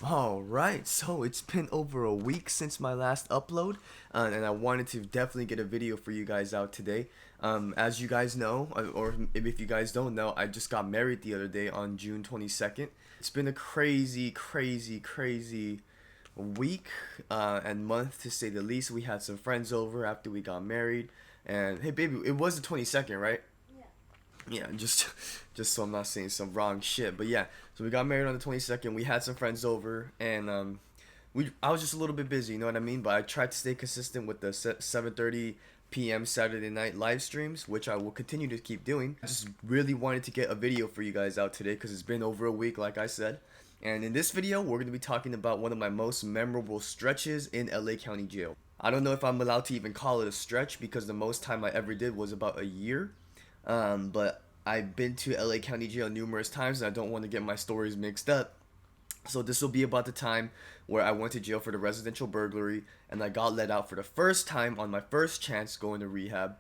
Alright, so it's been over a week since my last upload, and I wanted to definitely get a video for you guys out today. As you guys know, or if you guys don't know, I just got married the other day on June 22nd. It's been a crazy, crazy, crazy week and month to say the least. We had some friends over after we got married, and hey, baby, it was the 22nd, right? Yeah, just so I'm not saying some wrong shit. But yeah, so we got married on the 22nd. We had some friends over, and we I was just a little bit busy, you know what I mean. But I tried to stay consistent with the 7:30 p.m. Saturday night live streams, which I will continue to keep doing. I just really wanted to get a video for you guys out today because it's been over a week, like I said. And in this video, we're going to be talking about one of my most memorable stretches in LA County Jail. I don't know if I'm allowed to even call it a stretch because the most time I ever did was about a year. But I've been to LA County Jail numerous times and I don't want to get my stories mixed up. So this will be about the time where I went to jail for the residential burglary and I got let out for the first time on my first chance going to rehab.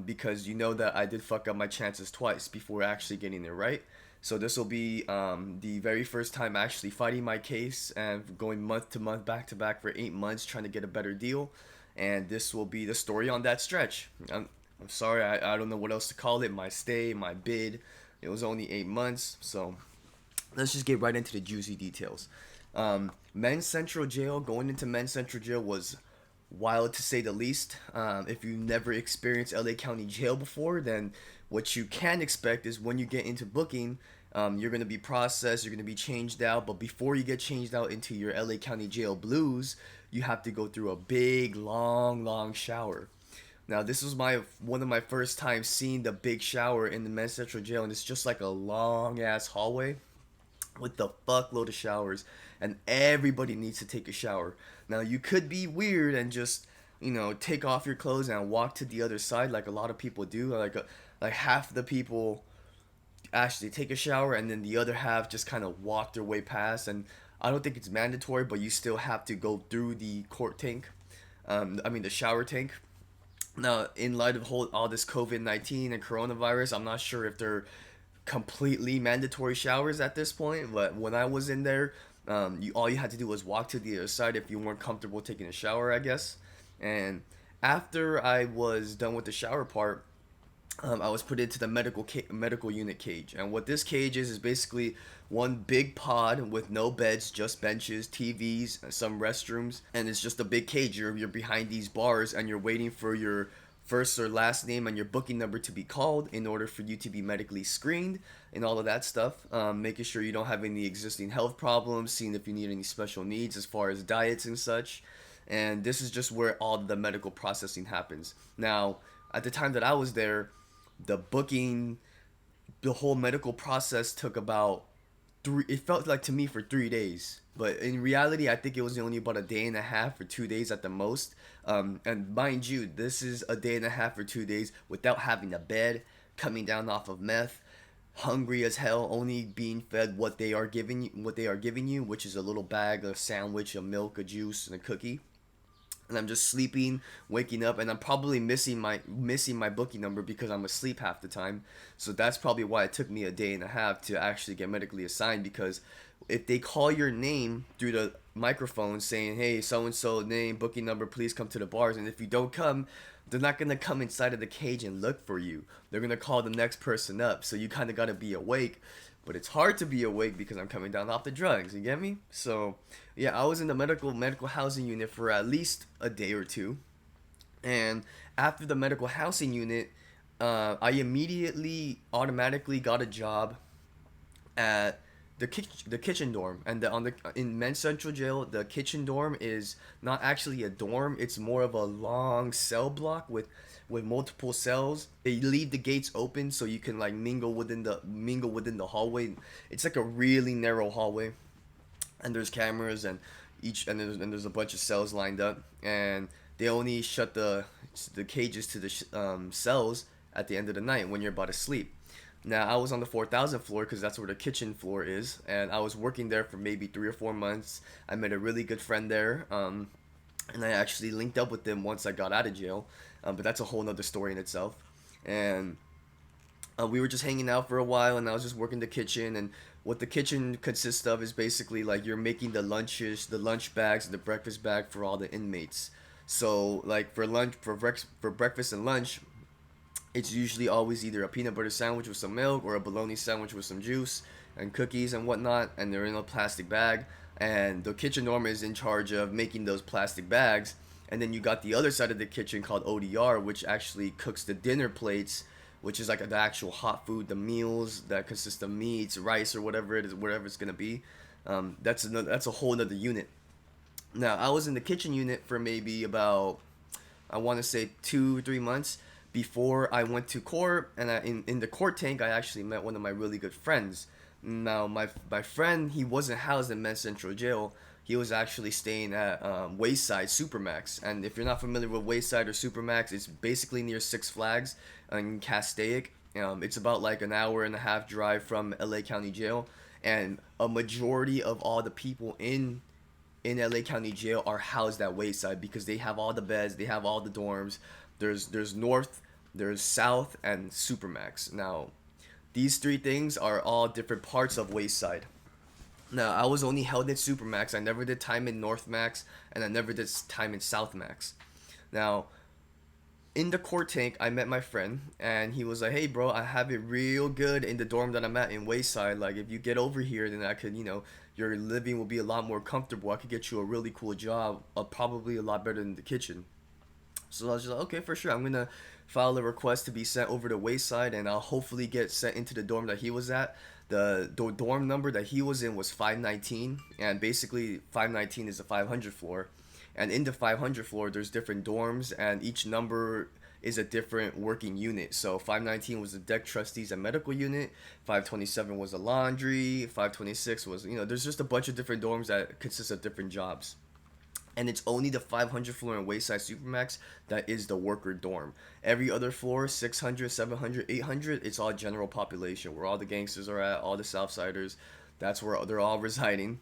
Because you know that I did fuck up my chances twice before actually getting there, right? So this will be the very first time actually fighting my case and going month to month, back to back for 8 months trying to get a better deal. And this will be the story on that stretch. I'm sorry, I don't know what else to call it. My stay, my bid. It was only 8 months, so let's just get right into the juicy details. Men's Central Jail, going into Men's Central Jail was wild to say the least. If you never experienced LA County Jail before, then what you can expect is when you get into booking, you're going to be processed, you're going to be changed out, but before you get changed out into your LA County Jail blues, you have to go through a big, long, long shower. Now this was my one of my first times seeing the big shower in the men's central jail, and it's just like a long ass hallway with the fuckload of showers, and everybody needs to take a shower. Now you could be weird and just take off your clothes and walk to the other side like a lot of people do. Like half the people actually take a shower, and then the other half just kind of walk their way past. And I don't think it's mandatory, but you still have to go through the court tank. I mean the shower tank. Now, in light of all this COVID-19 and coronavirus, I'm not sure if they're completely mandatory showers at this point. But when I was in there, all you had to do was walk to the other side if you weren't comfortable taking a shower, I guess. And after I was done with the shower part, I was put into the medical unit cage. And what this cage is basically one big pod with no beds, just benches, TVs, some restrooms, and it's just a big cage. You're behind these bars and you're waiting for your first or last name and your booking number to be called in order for you to be medically screened and all of that stuff. Making sure you don't have any existing health problems, seeing if you need any special needs as far as diets and such. And this is just where all the medical processing happens. Now, at the time that I was there, the booking, the whole medical process took about three. It felt like to me for 3 days, but in reality, I think it was only about a day and a half or 2 days at the most. And mind you, this is a day and a half or 2 days without having a bed, coming down off of meth, hungry as hell, only being fed what they are giving you, which is a little bag, a sandwich, a milk, a juice, and a cookie. And I'm just sleeping, waking up, and I'm probably missing my booking number because I'm asleep half the time. So that's probably why it took me a day and a half to actually get medically assigned, because if they call your name through the microphone saying, "Hey, so and so name, booking number, please come to the bars," and if you don't come, they're not gonna come inside of the cage and look for you. They're gonna call the next person up. So you kind of gotta be awake, but it's hard to be awake because I'm coming down off the drugs. You get me? So yeah, I was in the medical housing unit for at least a day or two, and after the medical housing unit, I immediately automatically got a job at the kitchen dorm. And in men's central jail, the kitchen dorm is not actually a dorm, it's more of a long cell block with multiple cells. They leave the gates open so you can like mingle within the hallway. It's like a really narrow hallway, and there's cameras, and there's a bunch of cells lined up, and they only shut the cages to the cells at the end of the night when you're about to sleep. Now, I was on the 4,000 floor because that's where the kitchen floor is, and I was working there for maybe 3 or 4 months. I met a really good friend there, and I actually linked up with them once I got out of jail, but that's a whole nother story in itself. And we were just hanging out for a while, and I was just working the kitchen, and what the kitchen consists of is basically like you're making the lunches, the lunch bags, and the breakfast bag for all the inmates. So like for lunch, for breakfast and lunch, it's usually always either a peanut butter sandwich with some milk or a bologna sandwich with some juice and cookies and whatnot, and they're in a plastic bag. And the kitchen norm is in charge of making those plastic bags. And then you got the other side of the kitchen called ODR, which actually cooks the dinner plates, which is like the actual hot food, the meals that consist of meats, rice, or whatever it is, whatever it's gonna be. That's a whole other unit. Now I was in the kitchen unit for maybe about, I want to say 2 3 months before I went to court, and in the court tank I actually met one of my really good friends. Now my friend, he wasn't housed in Men's Central Jail. He was actually staying at Wayside Supermax, and if you're not familiar with Wayside or Supermax, it's basically near Six Flags in Castaic. It's about like an hour and a half drive from LA County Jail, and a majority of all the people in LA County Jail are housed at Wayside because they have all the beds, they have all the dorms. There's North, there's South, and Supermax. Now, these three things are all different parts of Wayside. Now, I was only held in Supermax. I never did time in North Max, and I never did time in South Max. Now, in the court tank, I met my friend, and he was like, "Hey, bro, I have it real good in the dorm that I'm at in Wayside. Like, if you get over here, then I could, your living will be a lot more comfortable. I could get you a really cool job, probably a lot better than the kitchen." So I was just like, okay, for sure. I'm gonna file a request to be sent over to Wayside, and I'll hopefully get sent into the dorm that he was at. The dorm number that he was in was 519, and basically 519 is the 500 floor. And in the 500 floor, there's different dorms, and each number is a different working unit. So 519 was the deck trustees and medical unit. 527 was a laundry. 526 was, there's just a bunch of different dorms that consist of different jobs. And it's only the 500 floor in Wayside Supermax that is the worker dorm. Every other floor, 600, 700, 800, it's all general population, where all the gangsters are at, all the Southsiders. That's where they're all residing,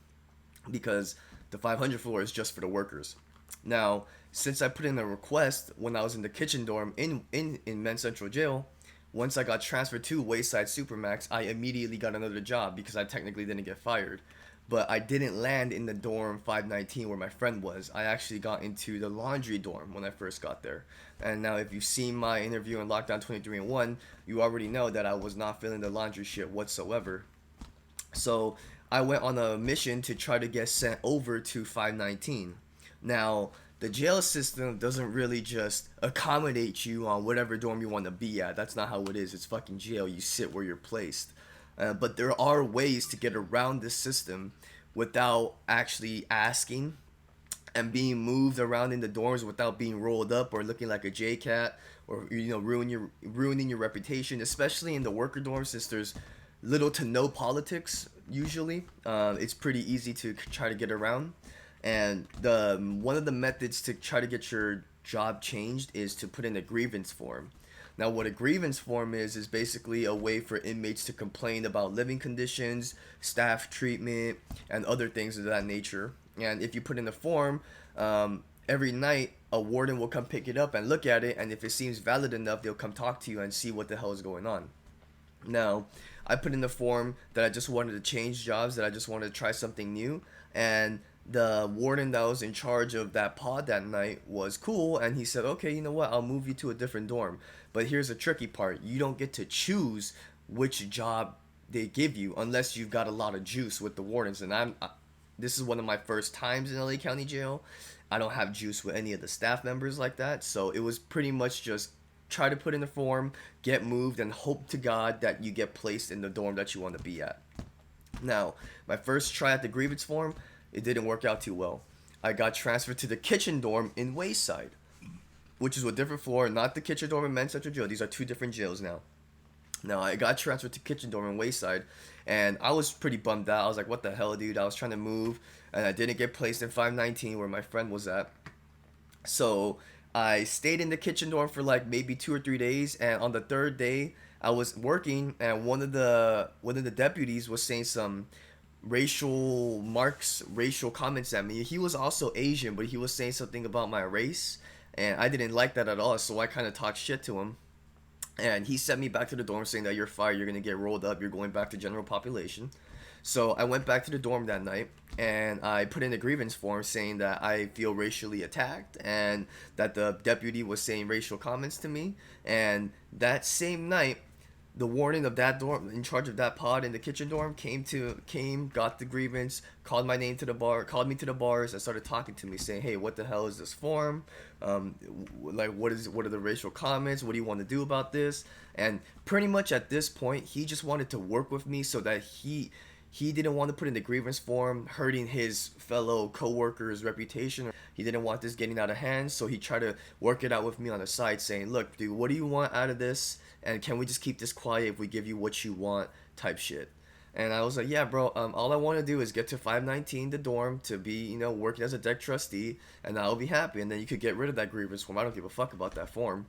because the 500 floor is just for the workers. Now, since I put in a request when I was in the kitchen dorm in Men's Central Jail, once I got transferred to Wayside Supermax, I immediately got another job because I technically didn't get fired. But I didn't land in the dorm 519 where my friend was. I actually got into the laundry dorm when I first got there. And now if you've seen my interview in Lockdown 23 and 1, you already know that I was not feeling the laundry shit whatsoever. So I went on a mission to try to get sent over to 519. Now, the jail system doesn't really just accommodate you on whatever dorm you want to be at. That's not how it is. It's fucking jail. You sit where you're placed. But there are ways to get around this system without actually asking, and being moved around in the dorms without being rolled up or looking like a J-cat, or ruining your reputation, especially in the worker dorms, since there's little to no politics usually. It's pretty easy to try to get around. And the one of the methods to try to get your job changed is to put in a grievance form. Now, what a grievance form is basically a way for inmates to complain about living conditions, staff treatment, and other things of that nature. And if you put in a form, every night a warden will come pick it up and look at it, and if it seems valid enough, they'll come talk to you and see what the hell is going on. Now, I put in the form that I just wanted to change jobs, that I just wanted to try something new, and the warden that was in charge of that pod that night was cool, and he said, okay, you know what, I'll move you to a different dorm. But here's the tricky part: you don't get to choose which job they give you unless you've got a lot of juice with the wardens. And this is one of my first times in LA County Jail. I don't have juice with any of the staff members like that, so it was pretty much just try to put in the form, get moved, and hope to God that you get placed in the dorm that you want to be at. Now, my first try at the grievance form, it didn't work out too well. I got transferred to the kitchen dorm in Wayside, which is a different floor, not the kitchen dorm in Men's Central Jail. These are two different jails now. Now, I got transferred to kitchen dorm in Wayside, and I was pretty bummed out. I was like, what the hell, dude? I was trying to move, and I didn't get placed in 519 where my friend was at. So I stayed in the kitchen dorm for like maybe 2 or 3 days, and on the third day, I was working, and one of the deputies was saying some racial comments at me. He was also Asian, but he was saying something about my race, and I didn't like that at all, so I kind of talked shit to him. And he sent me back to the dorm saying that you're fired, you're going to get rolled up, you're going back to general population. So I went back to the dorm that night and I put in a grievance form saying that I feel racially attacked and that the deputy was saying racial comments to me. And that same night, the warden of that dorm, in charge of that pod in the kitchen dorm, got the grievance, called my name to the bar, called me to the bars, and started talking to me, saying, "Hey, what the hell is this form? Like, what are the racial comments? What do you want to do about this?" And pretty much at this point, he just wanted to work with me so that he didn't want to put in the grievance form, hurting his fellow co-workers' reputation. He didn't want this getting out of hand, so he tried to work it out with me on the side, saying, "Look, dude, what do you want out of this? And can we just keep this quiet if we give you what you want?" type shit. And I was like, "Yeah, bro. All I want to do is get to 519, the dorm, to be, working as a deck trustee, and I'll be happy. And then you could get rid of that grievance form. I don't give a fuck about that form."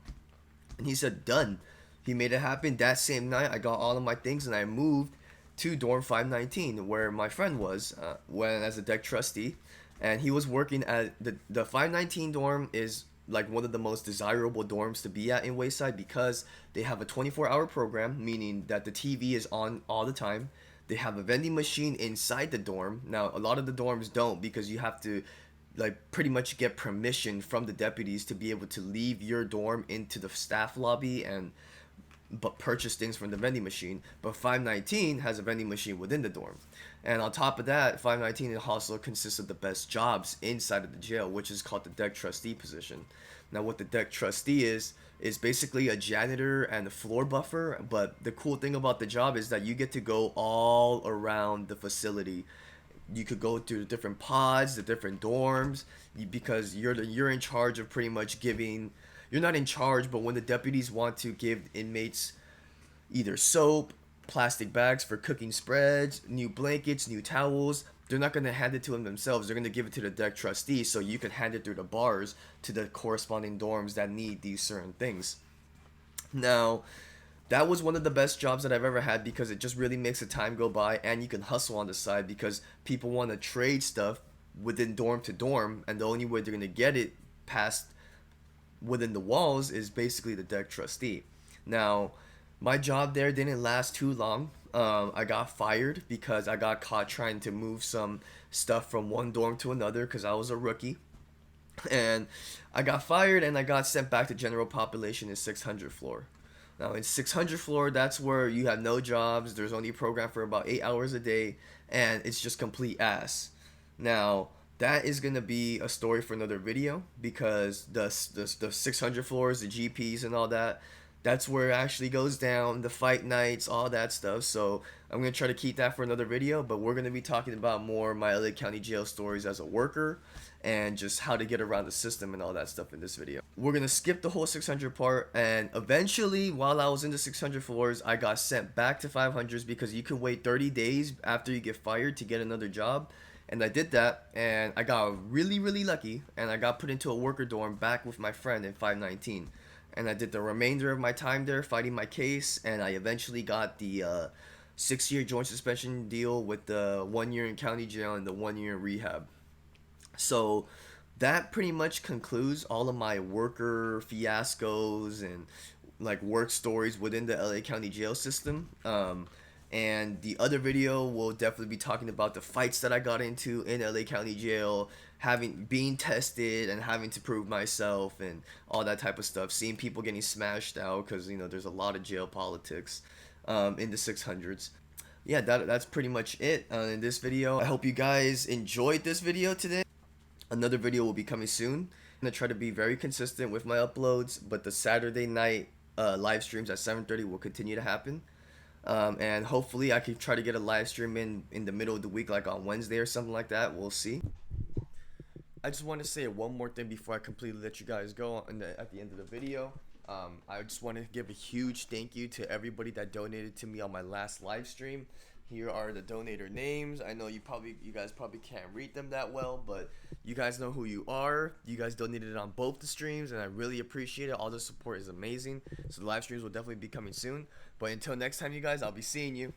And he said, "Done." He made it happen. That same night, I got all of my things and I moved to dorm 519, where my friend was when as a deck trustee, and he was working at the 519 dorm is like one of the most desirable dorms to be at in Wayside because they have a 24-hour program, meaning that the TV is on all the time. They have a vending machine inside the dorm. Now, a lot of the dorms don't because you have to like pretty much get permission from the deputies to be able to leave your dorm into the staff lobby and but purchase things from the vending machine. But 519 has a vending machine within the dorm. And on top of that, 519 also consists of the best jobs inside of the jail, which is called the deck trustee position. Now, what the deck trustee is basically a janitor and a floor buffer. But the cool thing about the job is that you get to go all around the facility. You could go to the different pods, the different dorms, because you're in charge of pretty much giving. You're not in charge, but when the deputies want to give inmates either soap, plastic bags for cooking spreads, new blankets, new towels, they're not going to hand it to them themselves. They're going to give it to the deck trustee so you can hand it through the bars to the corresponding dorms that need these certain things. Now, that was one of the best jobs that I've ever had because it just really makes the time go by and you can hustle on the side because people want to trade stuff within dorm to dorm, and the only way they're going to get it past within the walls is basically the deck trustee. Now, my job there didn't last too long. I got fired because I got caught trying to move some stuff from one dorm to another because I was a rookie. And I got fired and I got sent back to general population in 600 floor. Now, in 600 floor, that's where you have no jobs. There's only a program for about 8 hours a day, and it's just complete ass. Now, that is going to be a story for another video because the 600 floors, the GPs and all that, that's where it actually goes down, the fight nights, all that stuff. So I'm going to try to keep that for another video, but we're going to be talking about more my LA County Jail stories as a worker and just how to get around the system and all that stuff in this video. We're going to skip the whole 600 part, and eventually while I was in the 600 floors, I got sent back to 500s because you can wait 30 days after you get fired to get another job. And I did that, and I got really, really lucky, and I got put into a worker dorm back with my friend in 519. And I did the remainder of my time there fighting my case, and I eventually got the 6-year joint suspension deal with the 1 year in county jail and the 1 year in rehab. So that pretty much concludes all of my worker fiascos and like work stories within the LA County jail system. And the other video will definitely be talking about the fights that I got into in LA County Jail, being tested and having to prove myself and all that type of stuff. Seeing people getting smashed out because there's a lot of jail politics in the 600s. Yeah, that's pretty much it in this video. I hope you guys enjoyed this video today. Another video will be coming soon. I'm gonna try to be very consistent with my uploads, but the Saturday night live streams at 7:30 will continue to happen. And hopefully I can try to get a live stream in the middle of the week, like on Wednesday or something like that. We'll see. I just want to say one more thing before I completely let you guys go at the end of the video. I just want to give a huge thank you to everybody that donated to me on my last live stream. Here are the donator names. I know you guys probably can't read them that well, but you guys know who you are. You guys donated on both the streams, and I really appreciate it. All the support is amazing. So the live streams will definitely be coming soon. But until next time, you guys, I'll be seeing you.